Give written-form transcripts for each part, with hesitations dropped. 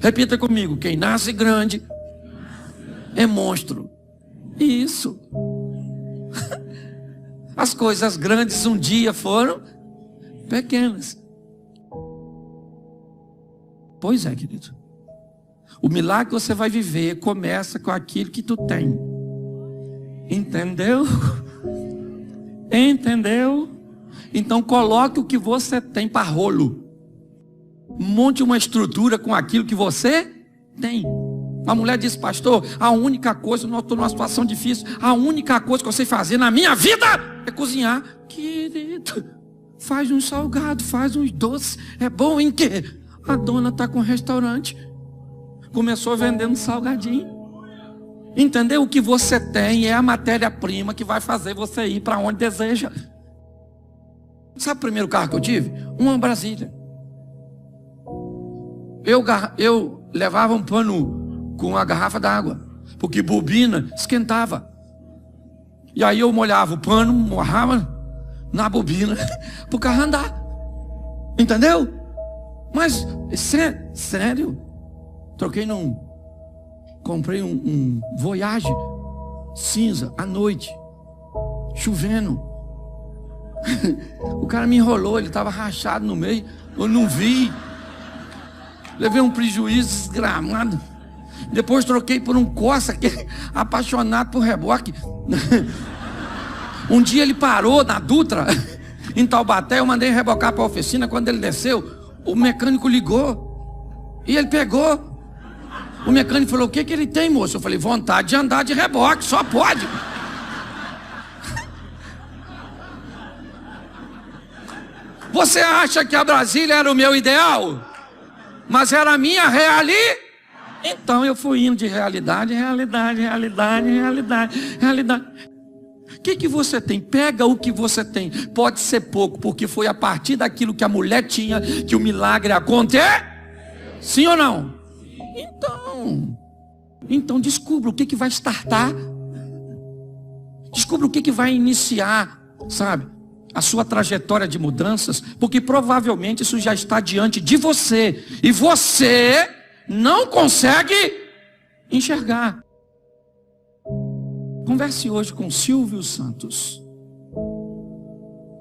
Repita comigo: quem nasce grande é monstro. Isso. As coisas grandes um dia foram pequenas. Pois é, querido. O milagre que você vai viver começa com aquilo que tu tem. Entendeu? Entendeu? Então coloque o que você tem para rolo. Monte uma estrutura com aquilo que você tem. A mulher disse: pastor, a única coisa, eu estou numa situação difícil, a única coisa que eu sei fazer na minha vida é cozinhar. Querido, faz um salgado, faz uns doces. É bom em quê? A dona está com um restaurante, começou vendendo salgadinho. Entendeu? O que você tem é a matéria-prima que vai fazer você ir para onde deseja. Sabe o primeiro carro que eu tive? Uma Brasília. Eu levava um pano com uma garrafa d'água, porque bobina esquentava. E aí eu molhava o pano, morrava na bobina, para o carro andar. Entendeu? Mas, sério, comprei um Voyage cinza, à noite, chovendo. O cara me enrolou, ele estava rachado no meio, eu não vi. Levei um prejuízo desgramado. Depois troquei por um Corsa, que é apaixonado por reboque. Um dia ele parou na Dutra, em Taubaté, eu mandei rebocar para a oficina. Quando ele desceu, o mecânico ligou e ele pegou. O mecânico falou: o que ele tem, moço? Eu falei: vontade de andar de reboque, só pode. Você acha que a Brasília era o meu ideal? Mas era a minha realidade. Então eu fui indo de realidade em realidade, realidade, realidade, realidade. O que você tem? Pega o que você tem. Pode ser pouco, porque foi a partir daquilo que a mulher tinha que o milagre aconteceu. Sim ou não? Então descubra o que vai startar. Descubra o que vai iniciar, sabe, a sua trajetória de mudanças, porque provavelmente isso já está diante de você e você não consegue enxergar. Converse hoje com Silvio Santos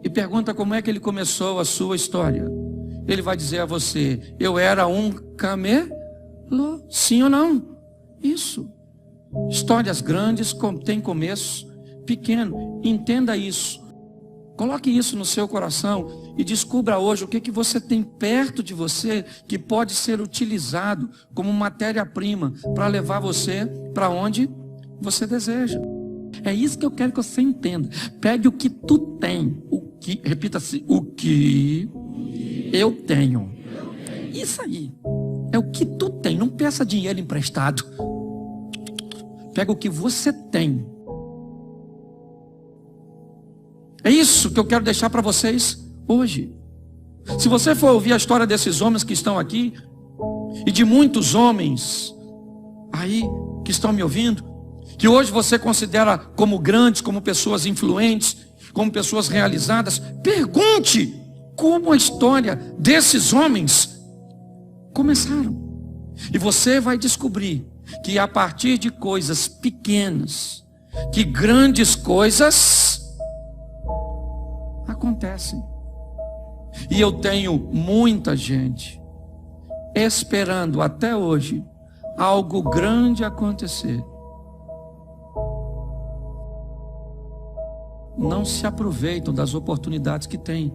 e pergunta como é que ele começou a sua história. Ele vai dizer a você: eu era um camelo. Sim ou não? Isso. Histórias grandes têm começo pequeno. Entenda isso. Coloque isso no seu coração e descubra hoje o que você tem perto de você que pode ser utilizado como matéria-prima para levar você para onde você deseja. É isso que eu quero que você entenda. Pegue o que tu tem. Repita-se: o que eu tenho. Isso aí. É o que tu tem. Não peça dinheiro emprestado. Pega o que você tem. É isso que eu quero deixar para vocês hoje. Se você for ouvir a história desses homens que estão aqui, e de muitos homens aí que estão me ouvindo, que hoje você considera como grandes, como pessoas influentes, como pessoas realizadas, pergunte como a história desses homens começaram. E você vai descobrir que a partir de coisas pequenas, que grandes coisas acontecem. E eu tenho muita gente esperando até hoje algo grande acontecer. Não se aproveitam das oportunidades que têm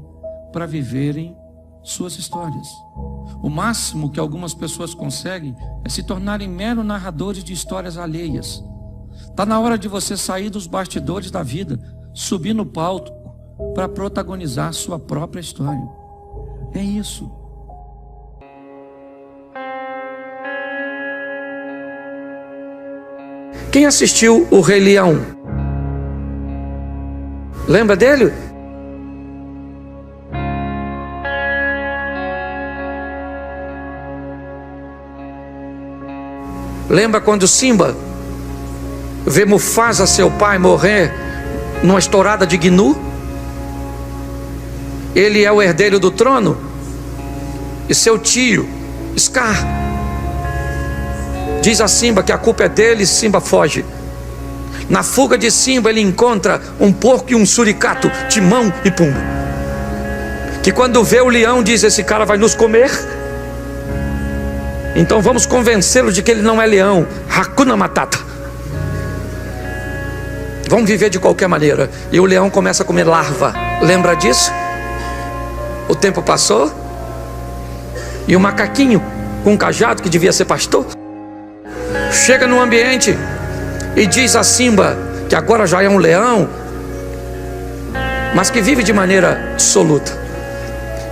para viverem suas histórias. O máximo que algumas pessoas conseguem é se tornarem mero narradores de histórias alheias. Está na hora de você sair dos bastidores da vida, subir no palco para protagonizar sua própria história. É isso. Quem assistiu o Rei Leão? Lembra dele? Lembra quando Simba vê Mufasa, seu pai, morrer numa estourada de gnu? Ele é o herdeiro do trono, e seu tio Scar Diz a Simba que a culpa é dele, Simba foge. Na fuga de Simba ele encontra um porco e um suricato, Timão e Pumba, que quando vê o leão diz: esse cara vai nos comer, então vamos convencê-lo de que ele não é leão. Hakuna Matata, vamos viver de qualquer maneira. E o leão começa a comer larva. Lembra disso? O tempo passou e o macaquinho com um cajado, que devia ser pastor, chega no ambiente e diz a Simba, que agora já é um leão, mas que vive de maneira dissoluta,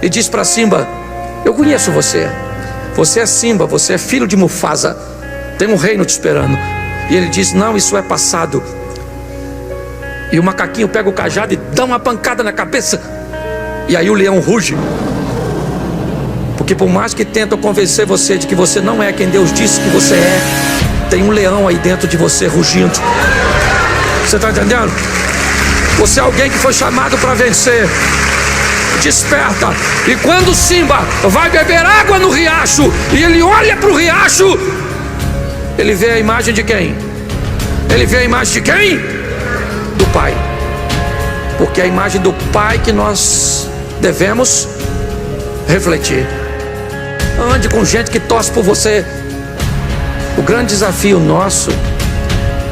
e diz para Simba: eu conheço você, você é Simba, você é filho de Mufasa, tem um reino te esperando. E ele diz: não, isso é passado. E o macaquinho pega o cajado e dá uma pancada na cabeça, e aí o leão ruge, porque por mais que tentam convencer você de que você não é quem Deus disse que você é, tem um leão aí dentro de você rugindo. Você está entendendo? Você é alguém que foi chamado para vencer. Desperta. E quando Simba vai beber água no riacho, e ele olha para o riacho, ele vê a imagem de quem? Ele vê a imagem de quem? Do Pai. Porque é a imagem do Pai que nós devemos refletir. Ande com gente que torce por você. O grande desafio nosso,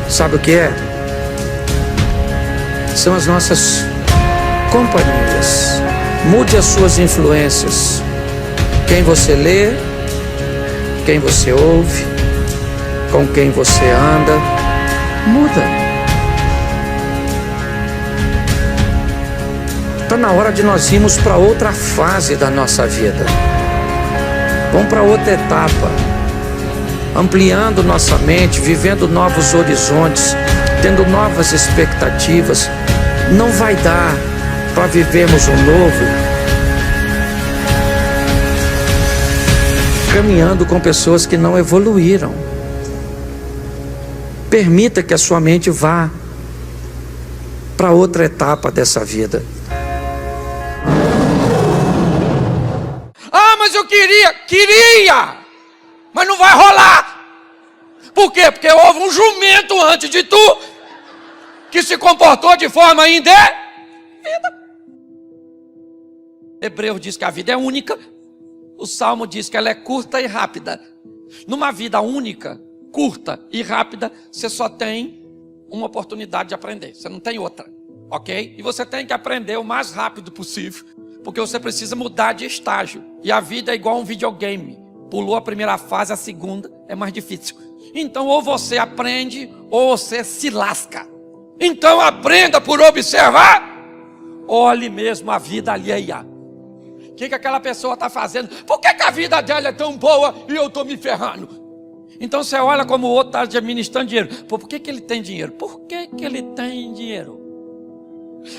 sabe o que é? São as nossas companhias. Mude as suas influências. Quem você lê, quem você ouve, com quem você anda, muda. Está na hora de nós irmos para outra fase da nossa vida. Vamos para outra etapa, ampliando nossa mente, vivendo novos horizontes, tendo novas expectativas. Não vai dar para vivermos um novo caminhando com pessoas que não evoluíram. Permita que a sua mente vá para outra etapa dessa vida. Ah, mas eu queria, mas não vai rolar. Por quê? Porque houve um jumento antes de tu que se comportou de forma indevida. Hebreus diz que a vida é única. O Salmo diz que ela é curta e rápida. Numa vida única, curta e rápida, você só tem uma oportunidade de aprender. Você não tem outra, ok? E você tem que aprender o mais rápido possível, porque você precisa mudar de estágio. E a vida é igual a um videogame. Pulou a primeira fase, a segunda é mais difícil. Então ou você aprende ou você se lasca. Então aprenda por observar. Olhe mesmo a vida alheia. O que aquela pessoa está fazendo? Por que a vida dela é tão boa e eu estou me ferrando? Então você olha como o outro está administrando dinheiro. Por que ele tem dinheiro? Por que ele tem dinheiro?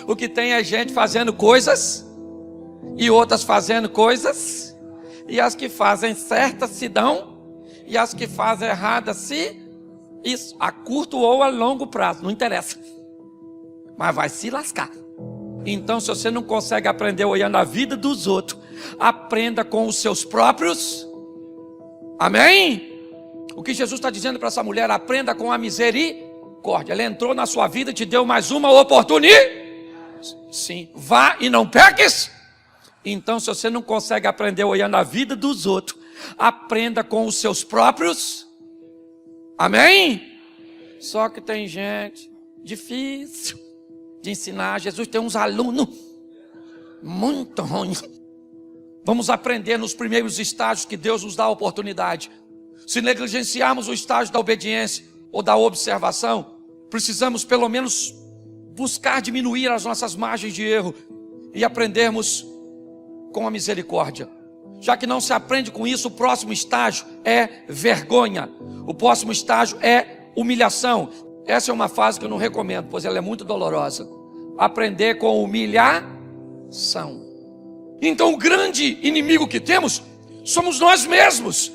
O que tem é gente fazendo coisas e outras fazendo coisas, e as que fazem certas se dão, e as que fazem erradas se... Isso, a curto ou a longo prazo, não interessa, mas vai se lascar. Então, se você não consegue aprender olhando a vida dos outros, aprenda com os seus próprios. Amém? O que Jesus está dizendo para essa mulher: aprenda com a misericórdia. Ela entrou na sua vida e te deu mais uma oportunidade. Sim, vá e não peques. Então, se você não consegue aprender olhando a vida dos outros, aprenda com os seus próprios. Amém? Só que tem gente difícil de ensinar. Jesus tem uns alunos muito ruins. Vamos aprender nos primeiros estágios que Deus nos dá a oportunidade. Se negligenciarmos o estágio da obediência ou da observação, precisamos pelo menos buscar diminuir as nossas margens de erro e aprendermos com a misericórdia. Já que não se aprende com isso, o próximo estágio é vergonha. O próximo estágio é humilhação. Essa é uma fase que eu não recomendo, pois ela é muito dolorosa. Aprender com humilhação. Então o grande inimigo que temos somos nós mesmos,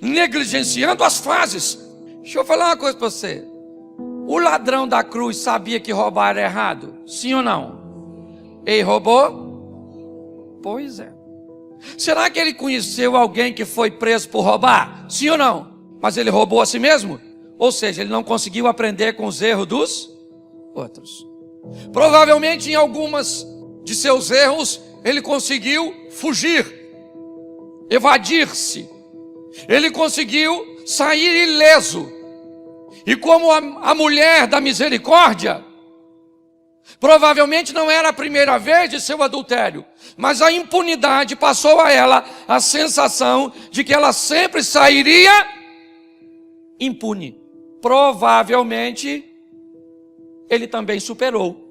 negligenciando as fases. Deixa eu falar uma coisa para você. O ladrão da cruz sabia que roubar era errado? Sim ou não? Ele roubou? Pois é. Será que ele conheceu alguém que foi preso por roubar? Sim ou não? mas ele roubou a si mesmo. Ou seja, ele não conseguiu aprender com os erros dos outros. Provavelmente em algumas de seus erros, ele conseguiu fugir, evadir-se. Ele conseguiu sair ileso. E como a mulher da misericórdia, provavelmente não era a primeira vez de seu adultério, mas a impunidade passou a ela a sensação de que ela sempre sairia impune. Provavelmente ele também superou.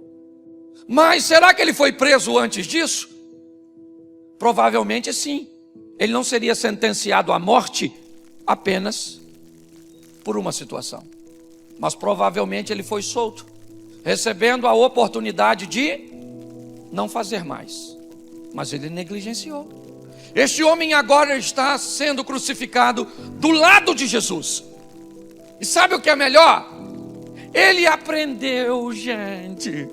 Mas será que ele foi preso antes disso? Provavelmente sim. Ele não seria sentenciado à morte apenas por uma situação. Mas provavelmente ele foi solto, recebendo a oportunidade de não fazer mais. Mas ele negligenciou. Este homem agora está sendo crucificado do lado de Jesus. E sabe o que é melhor? Ele aprendeu, gente.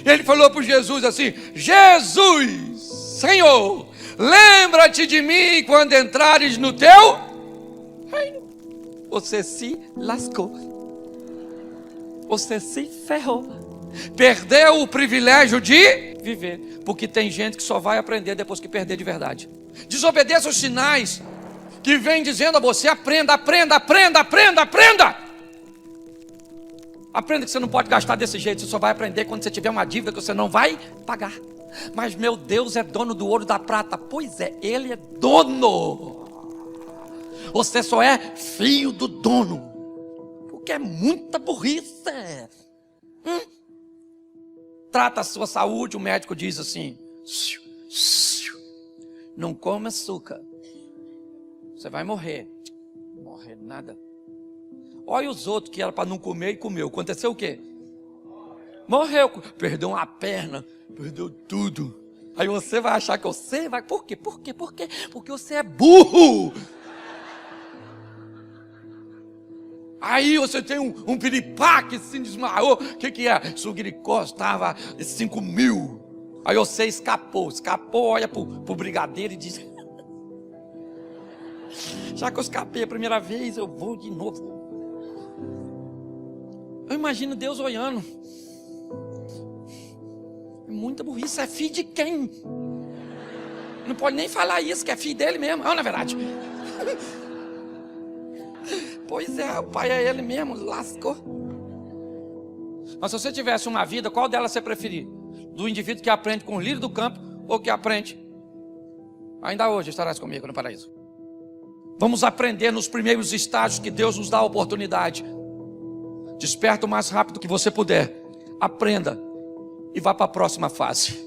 Ele falou para Jesus assim: Jesus, Senhor, lembra-te de mim quando entrares no teu reino. Você se lascou. Você se ferrou. Perdeu o privilégio de viver. Porque tem gente que só vai aprender depois que perder de verdade. Desobedeça os sinais que vem dizendo a você: aprenda, aprenda, aprenda, aprenda, aprenda. Aprenda que você não pode gastar desse jeito. Você só vai aprender quando você tiver uma dívida que você não vai pagar. Mas meu Deus é dono do ouro e da prata. Pois é, Ele é dono. Você só é filho do dono. Porque é muita burrice. Trata a sua saúde, o médico diz assim: não come açúcar, você vai morrer. Morrer nada. Olha os outros que era para não comer e comeu. Aconteceu o quê? Morreu. Perdeu uma perna, perdeu tudo. Aí você vai achar que você vai... Por quê? Por quê? Por quê? Porque você é burro. Aí você tem um piripá que se desmaiou. O que é? Sua glicose estava 5.000. Aí você escapou, olha pro brigadeiro e diz: já que eu escapei a primeira vez, eu vou de novo. Eu imagino Deus olhando. É muita burrice. É filho de quem? Não pode nem falar isso, que é filho dele mesmo. Não é verdade? Pois é, o pai é ele mesmo, lascou. Mas se você tivesse uma vida, qual delas você preferir? Do indivíduo que aprende com o lírio do campo ou que aprende? Ainda hoje estarás comigo no paraíso. Vamos aprender nos primeiros estágios que Deus nos dá a oportunidade. Desperta o mais rápido que você puder. Aprenda e vá para a próxima fase.